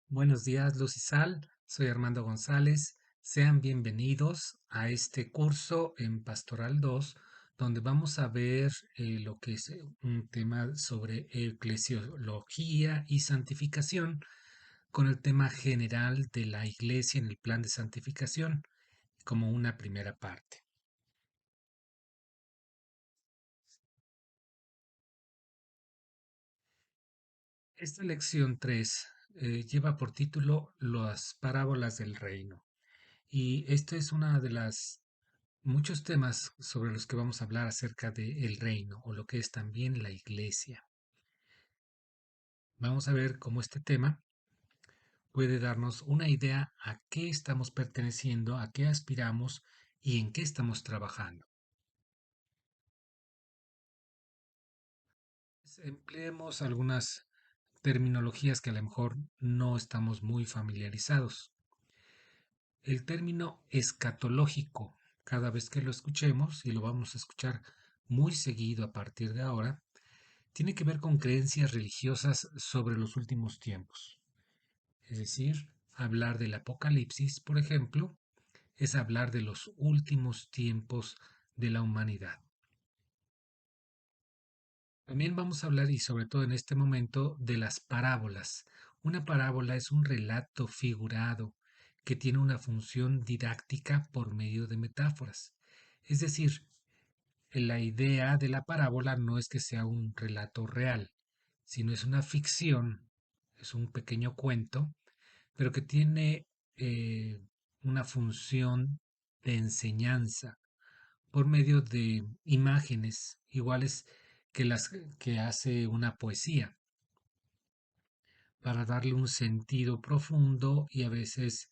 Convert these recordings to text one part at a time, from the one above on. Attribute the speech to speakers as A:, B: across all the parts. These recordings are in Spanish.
A: Buenos días, Luz y Sal. Soy Armando González. Sean bienvenidos a este curso en Pastoral 2, donde vamos a ver lo que es un tema sobre eclesiología y santificación, con el tema general de la Iglesia en el plan de santificación, como una primera parte. Esta lección 3 lleva por título Las parábolas del reino. Y esta es una de las muchos temas sobre los que vamos a hablar acerca del reino o lo que es también la iglesia. Vamos a ver cómo este tema puede darnos una idea a qué estamos perteneciendo, a qué aspiramos y en qué estamos trabajando. Empleemos algunas terminologías que a lo mejor no estamos muy familiarizados. El término escatológico, cada vez que lo escuchemos, y lo vamos a escuchar muy seguido a partir de ahora, tiene que ver con creencias religiosas sobre los últimos tiempos. Es decir, hablar del Apocalipsis, por ejemplo, es hablar de los últimos tiempos de la humanidad. También vamos a hablar, y sobre todo en este momento, de las parábolas. Una parábola es un relato figurado que tiene una función didáctica por medio de metáforas. Es decir, la idea de la parábola no es que sea un relato real, sino es una ficción, es un pequeño cuento, pero que tiene una función de enseñanza por medio de imágenes iguales que las que hace una poesía, para darle un sentido profundo y a veces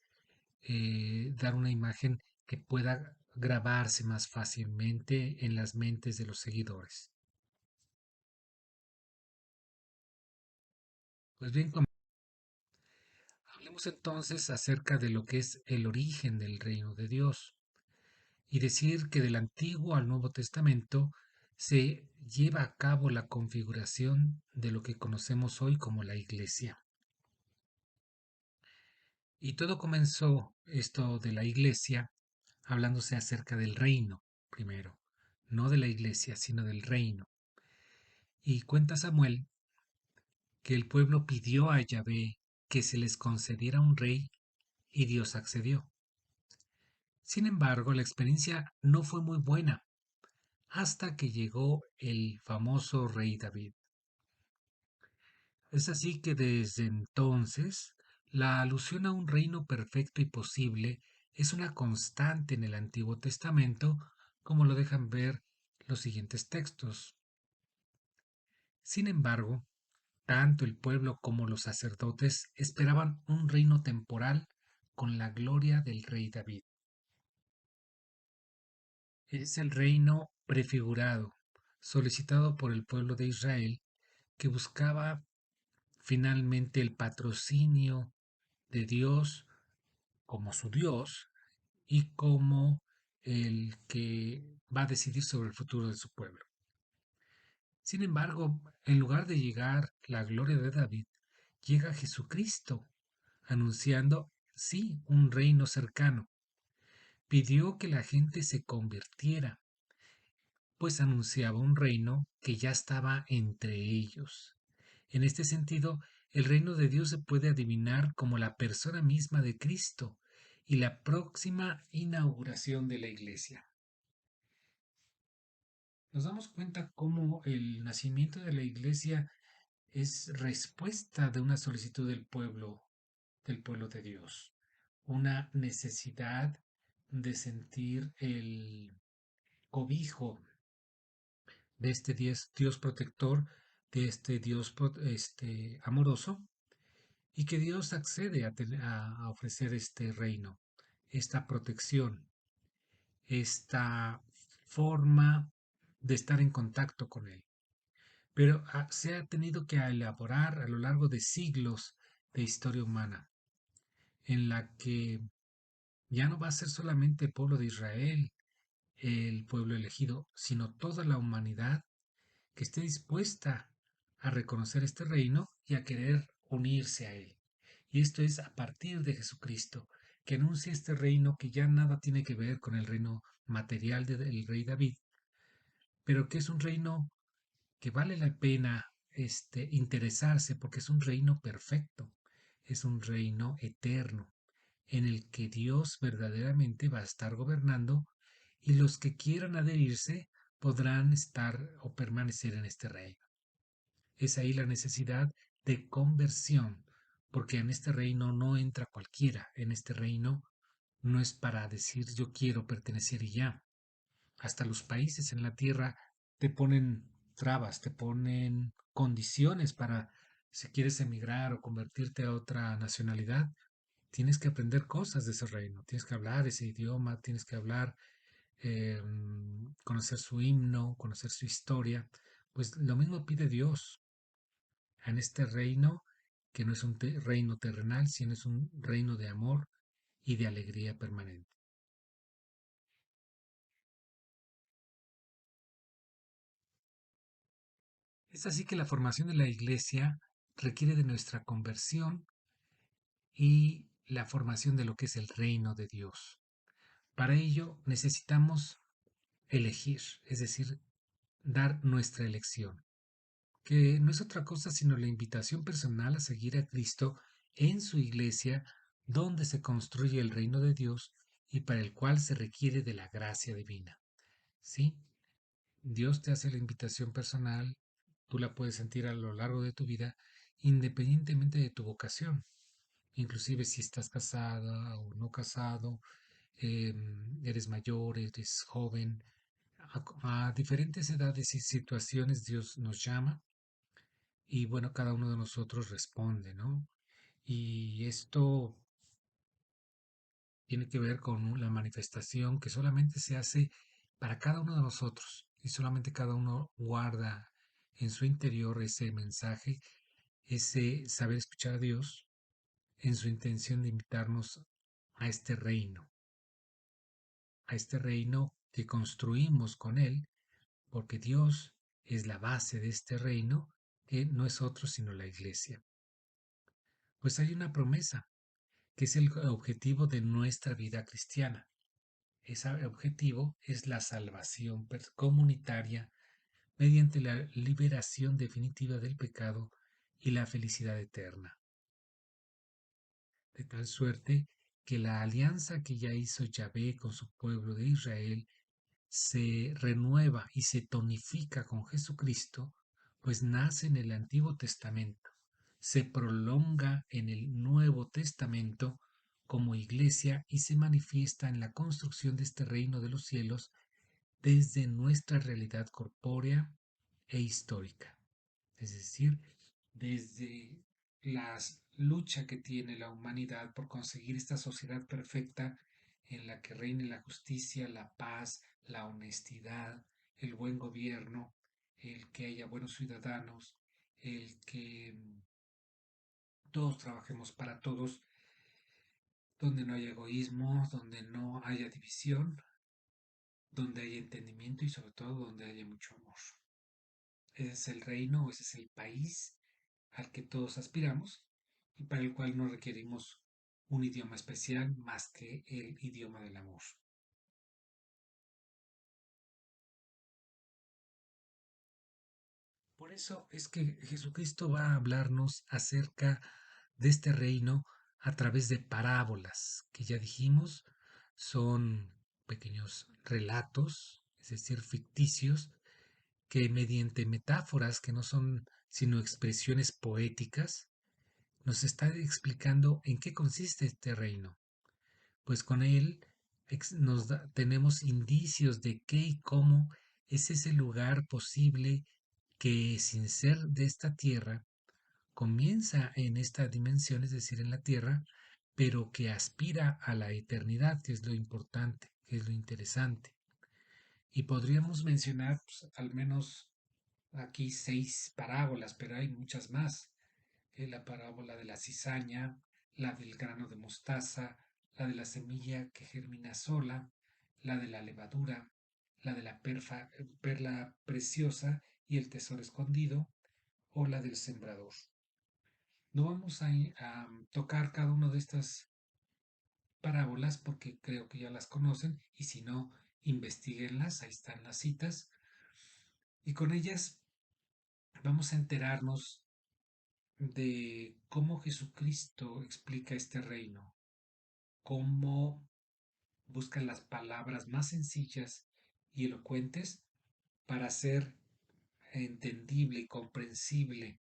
A: dar una imagen que pueda grabarse más fácilmente en las mentes de los seguidores. Pues bien, hablemos entonces acerca de lo que es el origen del reino de Dios y decir que del Antiguo al Nuevo Testamento se lleva a cabo la configuración de lo que conocemos hoy como la Iglesia. Y todo comenzó esto de la Iglesia hablándose acerca del reino, primero, no de la Iglesia, sino del reino. Y cuenta Samuel que el pueblo pidió a Yahvé que se les concediera un rey y Dios accedió. Sin embargo, la experiencia no fue muy buena hasta que llegó el famoso rey David. Es así que desde entonces la alusión a un reino perfecto y posible es una constante en el Antiguo Testamento, como lo dejan ver los siguientes textos. Sin embargo, tanto el pueblo como los sacerdotes esperaban un reino temporal con la gloria del rey David. Es el reino prefigurado, solicitado por el pueblo de Israel, que buscaba finalmente el patrocinio de Dios como su Dios y como el que va a decidir sobre el futuro de su pueblo. Sin embargo, en lugar de llegar la gloria de David, llega Jesucristo, anunciando, sí, un reino cercano. Pidió que la gente se convirtiera, pues anunciaba un reino que ya estaba entre ellos. En este sentido, el reino de Dios se puede adivinar como la persona misma de Cristo y la próxima inauguración de la Iglesia. Nos damos cuenta cómo el nacimiento de la Iglesia es respuesta de una solicitud del pueblo de Dios, una necesidad de sentir el cobijo de este Dios protector, de este Dios amoroso, y que Dios accede a ofrecer este reino, esta protección, esta forma de estar en contacto con Él. Pero se ha tenido que elaborar a lo largo de siglos de historia humana, en la que ya no va a ser solamente el pueblo de Israel, el pueblo elegido, sino toda la humanidad que esté dispuesta a reconocer este reino y a querer unirse a él. Y esto es a partir de Jesucristo, que anuncia este reino que ya nada tiene que ver con el reino material del rey David, pero que es un reino que vale la pena interesarse porque es un reino perfecto, es un reino eterno, en el que Dios verdaderamente va a estar gobernando y los que quieran adherirse podrán estar o permanecer en este reino. Es ahí la necesidad de conversión, porque en este reino no entra cualquiera, en este reino no es para decir yo quiero pertenecer y ya. Hasta los países en la tierra te ponen trabas, te ponen condiciones para si quieres emigrar o convertirte a otra nacionalidad, tienes que aprender cosas de ese reino, tienes que hablar ese idioma, tienes que hablar, conocer su himno, conocer su historia. Pues lo mismo pide Dios en este reino, que no es un reino terrenal, sino es un reino de amor y de alegría permanente. Es así que la formación de la iglesia requiere de nuestra conversión y la formación de lo que es el reino de Dios. Para ello necesitamos elegir, es decir, dar nuestra elección, que no es otra cosa sino la invitación personal a seguir a Cristo en su iglesia, donde se construye el reino de Dios y para el cual se requiere de la gracia divina. ¿Sí? Dios te hace la invitación personal, tú la puedes sentir a lo largo de tu vida, independientemente de tu vocación. Inclusive si estás casada o no casado, eres mayor, eres joven, a diferentes edades y situaciones Dios nos llama y bueno, cada uno de nosotros responde, ¿no? Y esto tiene que ver con la manifestación que solamente se hace para cada uno de nosotros y solamente cada uno guarda en su interior ese mensaje, ese saber escuchar a Dios en su intención de invitarnos a a este reino que construimos con Él, porque Dios es la base de este reino que no es otro sino la iglesia. Pues hay una promesa que es el objetivo de nuestra vida cristiana. Ese objetivo es la salvación comunitaria mediante la liberación definitiva del pecado y la felicidad eterna. De tal suerte que la alianza que ya hizo Yahvé con su pueblo de Israel se renueva y se tonifica con Jesucristo, pues nace en el Antiguo Testamento, se prolonga en el Nuevo Testamento como iglesia y se manifiesta en la construcción de este reino de los cielos desde nuestra realidad corpórea e histórica, es decir, desde la lucha que tiene la humanidad por conseguir esta sociedad perfecta en la que reine la justicia, la paz, la honestidad, el buen gobierno, el que haya buenos ciudadanos, el que todos trabajemos para todos, donde no haya egoísmo, donde no haya división, donde haya entendimiento y sobre todo donde haya mucho amor. Ese es el reino, ese es el país al que todos aspiramos y para el cual no requerimos un idioma especial más que el idioma del amor. Por eso es que Jesucristo va a hablarnos acerca de este reino a través de parábolas, que ya dijimos son pequeños relatos, es decir, ficticios, que mediante metáforas que no son sino expresiones poéticas, nos está explicando en qué consiste este reino. Pues con él tenemos indicios de qué y cómo es ese lugar posible que sin ser de esta tierra comienza en esta dimensión, es decir, en la tierra, pero que aspira a la eternidad, que es lo importante, que es lo interesante. Y podríamos mencionar pues, al menos aquí 6 parábolas, pero hay muchas más. La parábola de la cizaña, la del grano de mostaza, la de la semilla que germina sola, la de la levadura, la de la perla preciosa y el tesoro escondido, o la del sembrador. No vamos a tocar cada una de estas parábolas porque creo que ya las conocen y si no, investiguenlas, ahí están las citas y con ellas vamos a enterarnos de cómo Jesucristo explica este reino, cómo busca las palabras más sencillas y elocuentes para hacer entendible y comprensible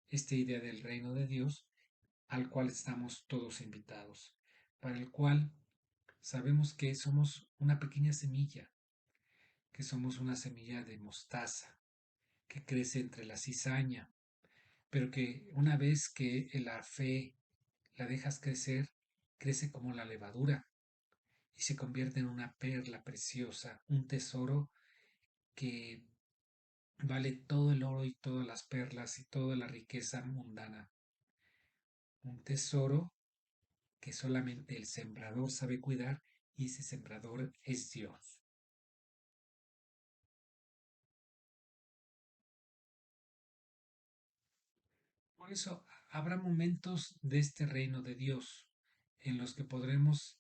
A: esta idea del reino de Dios al cual estamos todos invitados, para el cual sabemos que somos una pequeña semilla, que somos una semilla de mostaza, que crece entre la cizaña, pero que una vez que la fe la dejas crecer, crece como la levadura y se convierte en una perla preciosa, un tesoro que vale todo el oro y todas las perlas y toda la riqueza mundana. Un tesoro que solamente el sembrador sabe cuidar y ese sembrador es Dios. Por eso habrá momentos de este reino de Dios en los que podremos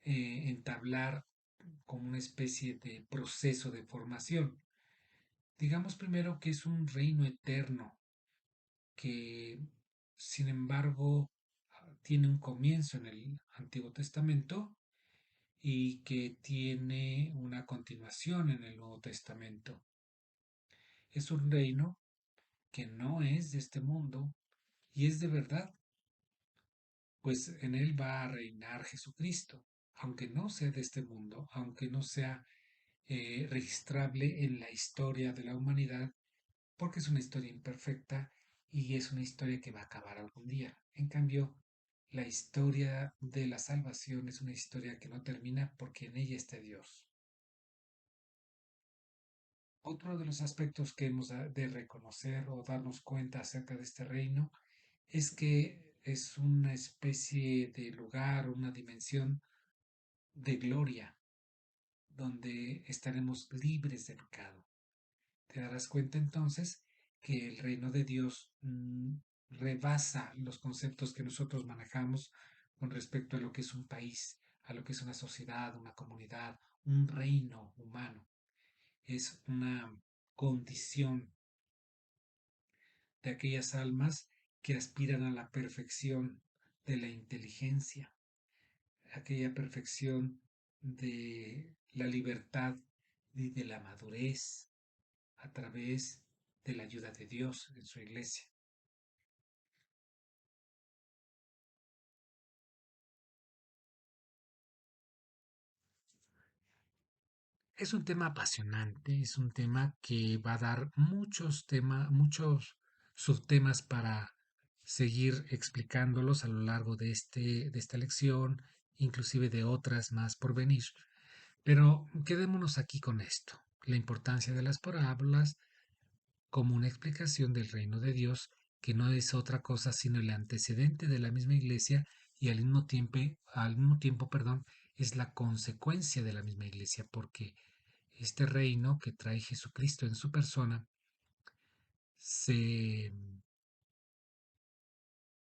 A: entablar como una especie de proceso de formación. Digamos primero que es un reino eterno que, sin embargo, tiene un comienzo en el Antiguo Testamento y que tiene una continuación en el Nuevo Testamento. Es un reino que no es de este mundo y es de verdad, pues en él va a reinar Jesucristo, aunque no sea de este mundo, aunque no sea registrable en la historia de la humanidad, porque es una historia imperfecta y es una historia que va a acabar algún día. En cambio, la historia de la salvación es una historia que no termina porque en ella está Dios. Otro de los aspectos que hemos de reconocer o darnos cuenta acerca de este reino es que es una especie de lugar, una dimensión de gloria, donde estaremos libres de pecado. Te darás cuenta entonces que el reino de Dios rebasa los conceptos que nosotros manejamos con respecto a lo que es un país, a lo que es una sociedad, una comunidad, un reino humano. Es una condición de aquellas almas que aspiran a la perfección de la inteligencia, aquella perfección de la libertad y de la madurez a través de la ayuda de Dios en su iglesia. Es un tema apasionante, es un tema que va a dar muchos subtemas para seguir explicándolos a lo largo de esta lección, inclusive de otras más por venir. Pero quedémonos aquí con esto, la importancia de las parábolas como una explicación del reino de Dios, que no es otra cosa sino el antecedente de la misma iglesia y al mismo tiempo, es la consecuencia de la misma iglesia, porque este reino que trae Jesucristo en su persona se,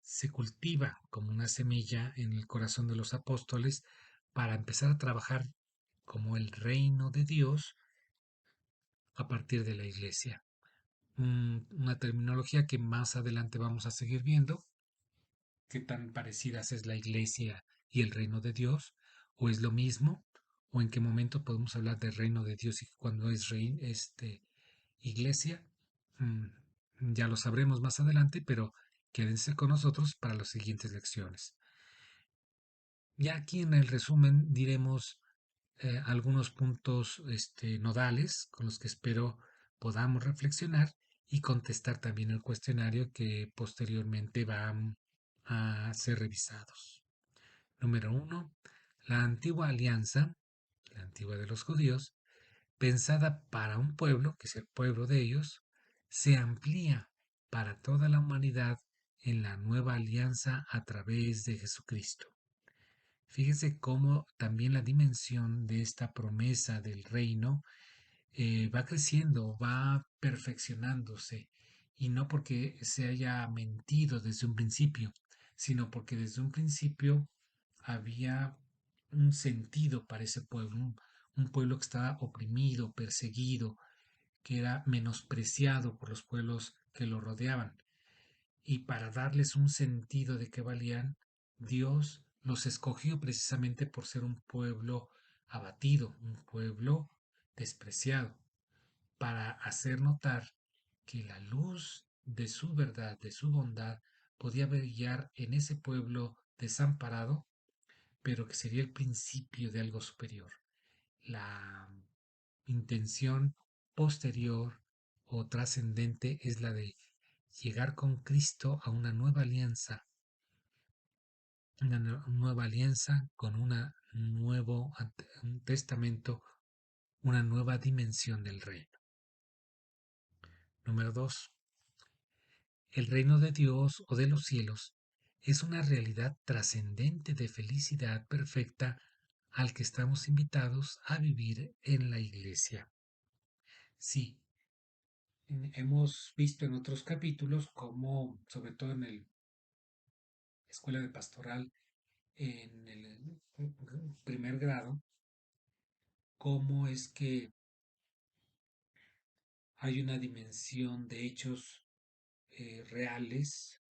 A: se cultiva como una semilla en el corazón de los apóstoles para empezar a trabajar como el reino de Dios a partir de la iglesia. Una terminología que más adelante vamos a seguir viendo, qué tan parecidas es la iglesia y el reino de Dios, o es lo mismo, o en qué momento podemos hablar del reino de Dios y cuando es iglesia. Mm, ya lo sabremos más adelante, pero quédense con nosotros para las siguientes lecciones. Ya aquí en el resumen diremos algunos puntos nodales con los que espero podamos reflexionar y contestar también el cuestionario que posteriormente van a ser revisados. Número uno, la antigua alianza, la antigua de los judíos, pensada para un pueblo, que es el pueblo de ellos, se amplía para toda la humanidad en la nueva alianza a través de Jesucristo. Fíjese cómo también la dimensión de esta promesa del reino va creciendo, va perfeccionándose y no porque se haya mentido desde un principio, sino porque desde un principio había un sentido para ese pueblo, un pueblo que estaba oprimido, perseguido, que era menospreciado por los pueblos que lo rodeaban. Y para darles un sentido de qué valían, Dios los escogió precisamente por ser un pueblo abatido, un pueblo despreciado, para hacer notar que la luz de su verdad, de su bondad, podía brillar en ese pueblo desamparado, pero que sería el principio de algo superior. La intención posterior o trascendente es la de llegar con Cristo a una nueva alianza con un testamento, una nueva dimensión del reino. Número 2. El reino de Dios o de los cielos es una realidad trascendente de felicidad perfecta al que estamos invitados a vivir en la iglesia. Sí, hemos visto en otros capítulos cómo, sobre todo en la escuela de pastoral, en el primer grado, cómo es que hay una dimensión de hechos reales,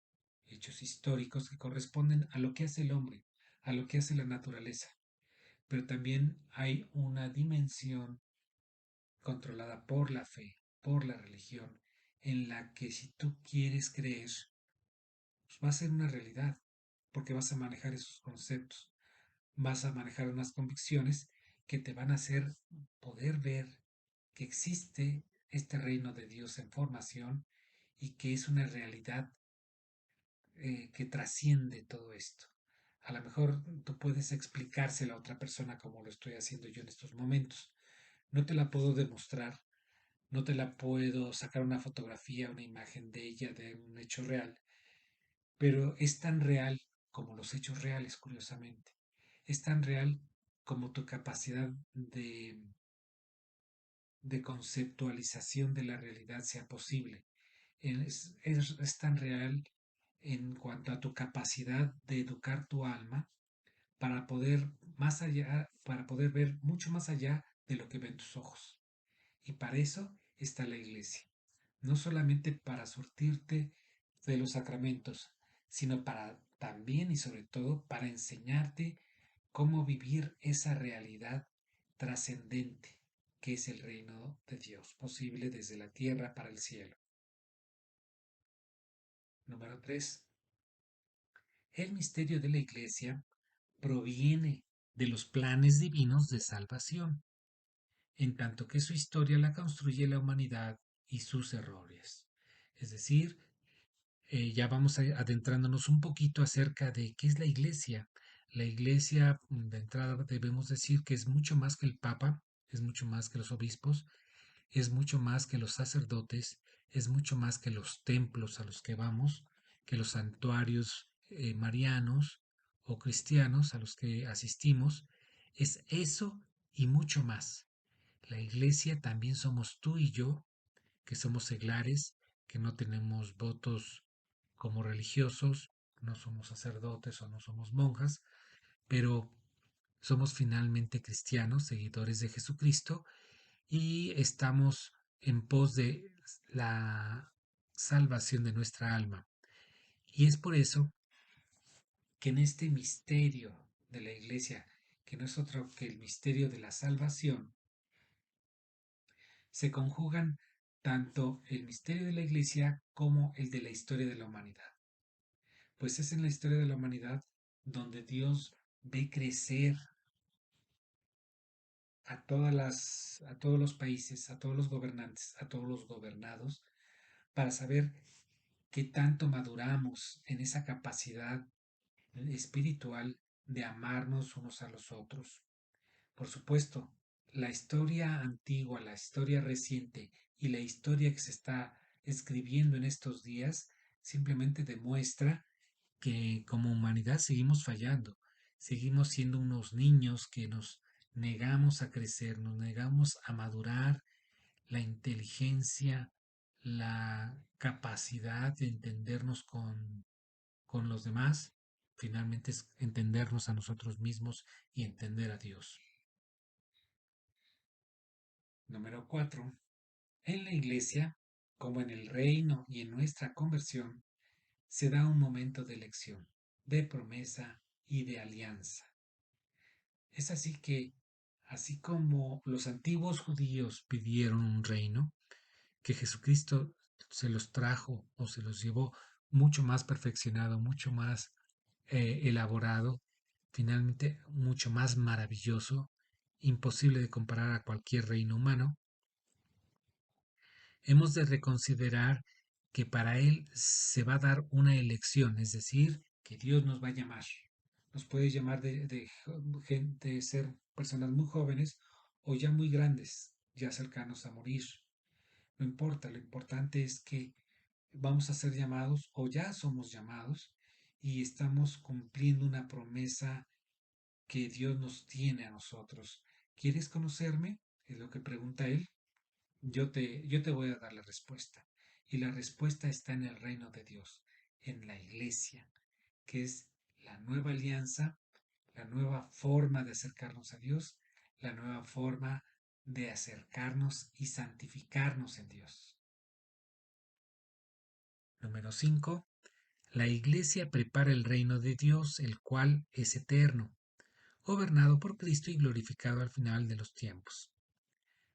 A: hechos históricos que corresponden a lo que hace el hombre, a lo que hace la naturaleza. Pero también hay una dimensión controlada por la fe, por la religión, en la que si tú quieres creer, pues va a ser una realidad, porque vas a manejar esos conceptos, vas a manejar unas convicciones que te van a hacer poder ver que existe este reino de Dios en formación y que es una realidad que trasciende todo esto. A lo mejor tú puedes explicársela a otra persona como lo estoy haciendo yo en estos momentos. No te la puedo demostrar, no te la puedo sacar una fotografía, una imagen de ella, de un hecho real, pero es tan real como los hechos reales, curiosamente. Es tan real como tu capacidad de conceptualización de la realidad sea posible. Es tan real en cuanto a tu capacidad de educar tu alma para poder más allá, para poder ver mucho más allá de lo que ven tus ojos. Y para eso está la iglesia. No solamente para surtirte de los sacramentos, sino para también y sobre todo para enseñarte cómo vivir esa realidad trascendente que es el reino de Dios, posible desde la tierra para el cielo. Número 3. El misterio de la iglesia proviene de los planes divinos de salvación, en tanto que su historia la construye la humanidad y sus errores. Es decir, ya vamos adentrándonos un poquito acerca de qué es la iglesia. La iglesia, de entrada, debemos decir que es mucho más que el Papa, es mucho más que los obispos, es mucho más que los sacerdotes, es mucho más que los templos a los que vamos, que los santuarios marianos o cristianos a los que asistimos. Es eso y mucho más. La iglesia también somos tú y yo, que somos seglares, que no tenemos votos como religiosos, no somos sacerdotes o no somos monjas, pero somos finalmente cristianos, seguidores de Jesucristo, y estamos en pos de la salvación de nuestra alma. Y es por eso que en este misterio de la iglesia, que no es otro que el misterio de la salvación, se conjugan tanto el misterio de la iglesia como el de la historia de la humanidad. Pues es en la historia de la humanidad donde Dios ve crecer a todos los países, a todos los gobernantes, a todos los gobernados, para saber qué tanto maduramos en esa capacidad espiritual de amarnos unos a los otros. Por supuesto, la historia antigua, la historia reciente y la historia que se está escribiendo en estos días simplemente demuestra que como humanidad seguimos fallando, seguimos siendo unos niños que nos negamos a crecer, nos negamos a madurar la inteligencia, la capacidad de entendernos con los demás, finalmente es entendernos a nosotros mismos y entender a Dios. Número 4. En la iglesia, como en el reino y en nuestra conversión, se da un momento de elección, de promesa y de alianza. Es así que, así como los antiguos judíos pidieron un reino, que Jesucristo se los trajo o se los llevó mucho más perfeccionado, mucho más elaborado, finalmente mucho más maravilloso, imposible de comparar a cualquier reino humano, hemos de reconsiderar que para Él se va a dar una elección, es decir, que Dios nos va a llamar. Nos puede llamar de gente, ser personas muy jóvenes o ya muy grandes, ya cercanos a morir. No importa, lo importante es que vamos a ser llamados o ya somos llamados y estamos cumpliendo una promesa que Dios nos tiene a nosotros. ¿Quieres conocerme? Es lo que pregunta Él. Yo te voy a dar la respuesta. Y la respuesta está en el reino de Dios, en la iglesia, que es la nueva alianza, la nueva forma de acercarnos a Dios, la nueva forma de acercarnos y santificarnos en Dios. Número 5. La iglesia prepara el reino de Dios, el cual es eterno, gobernado por Cristo y glorificado al final de los tiempos.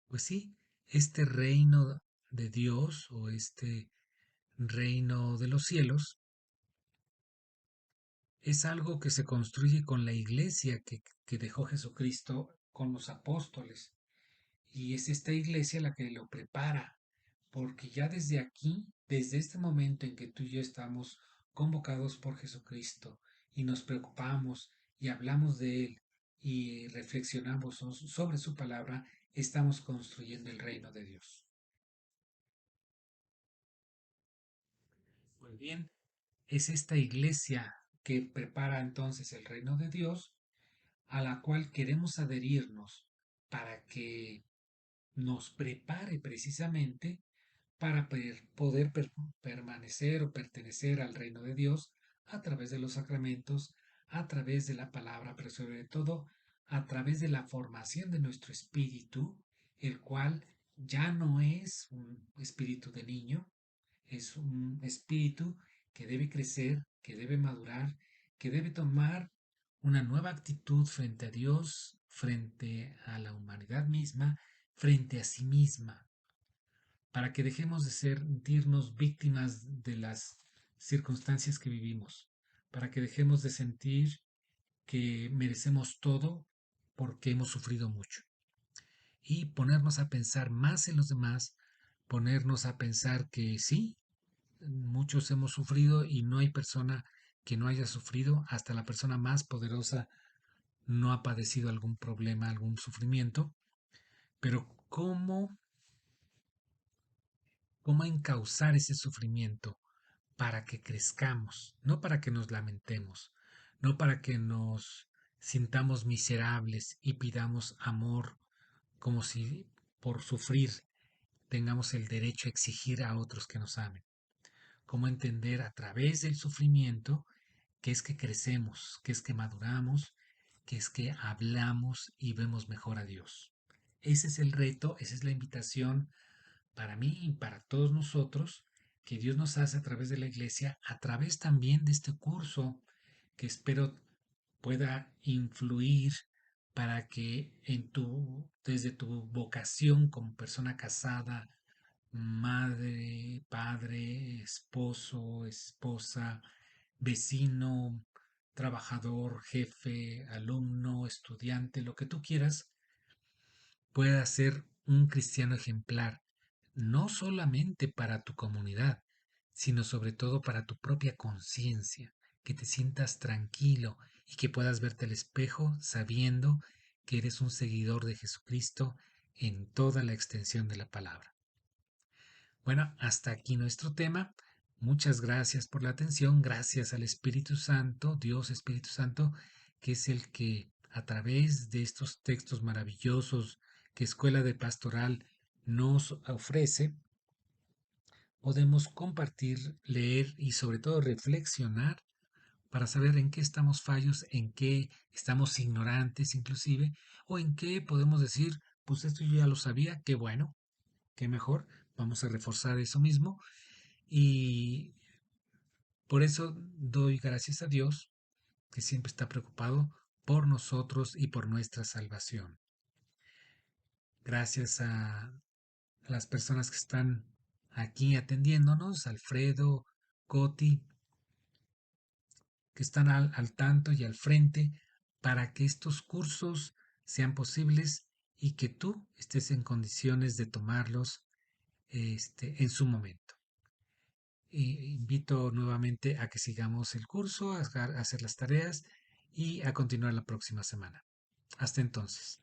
A: Pues sí, este reino de Dios o este reino de los cielos es algo que se construye con la iglesia que dejó Jesucristo con los apóstoles. Y es esta iglesia la que lo prepara, porque ya desde aquí, desde este momento en que tú y yo estamos convocados por Jesucristo y nos preocupamos y hablamos de Él y reflexionamos sobre su palabra, estamos construyendo el reino de Dios. Muy bien, es esta iglesia que prepara entonces el reino de Dios a la cual queremos adherirnos para que nos prepare precisamente para poder permanecer o pertenecer al reino de Dios a través de los sacramentos, a través de la palabra, pero sobre todo a través de la formación de nuestro espíritu, el cual ya no es un espíritu de niño, es un espíritu que debe crecer, que debe madurar, que debe tomar una nueva actitud frente a Dios, frente a la humanidad misma, frente a sí misma, para que dejemos de sentirnos víctimas de las circunstancias que vivimos, para que dejemos de sentir que merecemos todo porque hemos sufrido mucho y ponernos a pensar más en los demás, ponernos a pensar que sí, muchos hemos sufrido y no hay persona que no haya sufrido, hasta la persona más poderosa no ha padecido algún problema, algún sufrimiento, pero cómo encauzar ese sufrimiento para que crezcamos, no para que nos lamentemos, no para que nos sintamos miserables y pidamos amor como si por sufrir tengamos el derecho a exigir a otros que nos amen. Cómo entender a través del sufrimiento que es que crecemos, que es que maduramos, que es que hablamos y vemos mejor a Dios. Ese es el reto, esa es la invitación para mí y para todos nosotros que Dios nos hace a través de la iglesia, a través también de este curso que espero pueda influir para que desde tu vocación como persona casada, madre, padre, esposo, esposa, vecino, trabajador, jefe, alumno, estudiante, lo que tú quieras, pueda ser un cristiano ejemplar, no solamente para tu comunidad, sino sobre todo para tu propia conciencia, que te sientas tranquilo y que puedas verte al espejo sabiendo que eres un seguidor de Jesucristo en toda la extensión de la palabra. Bueno, hasta aquí nuestro tema. Muchas gracias por la atención. Gracias al Espíritu Santo, Dios Espíritu Santo, que es el que a través de estos textos maravillosos que Escuela de Pastoral nos ofrece, podemos compartir, leer y sobre todo reflexionar para saber en qué estamos fallos, en qué estamos ignorantes inclusive, o en qué podemos decir, pues esto yo ya lo sabía, qué bueno, qué mejor, vamos a reforzar eso mismo. Y por eso doy gracias a Dios, que siempre está preocupado por nosotros y por nuestra salvación. Gracias a las personas que están aquí atendiéndonos, Alfredo, Coti, que están al tanto y al frente para que estos cursos sean posibles y que tú estés en condiciones de tomarlos en su momento. Invito nuevamente a que sigamos el curso, a hacer las tareas y a continuar la próxima semana. Hasta entonces.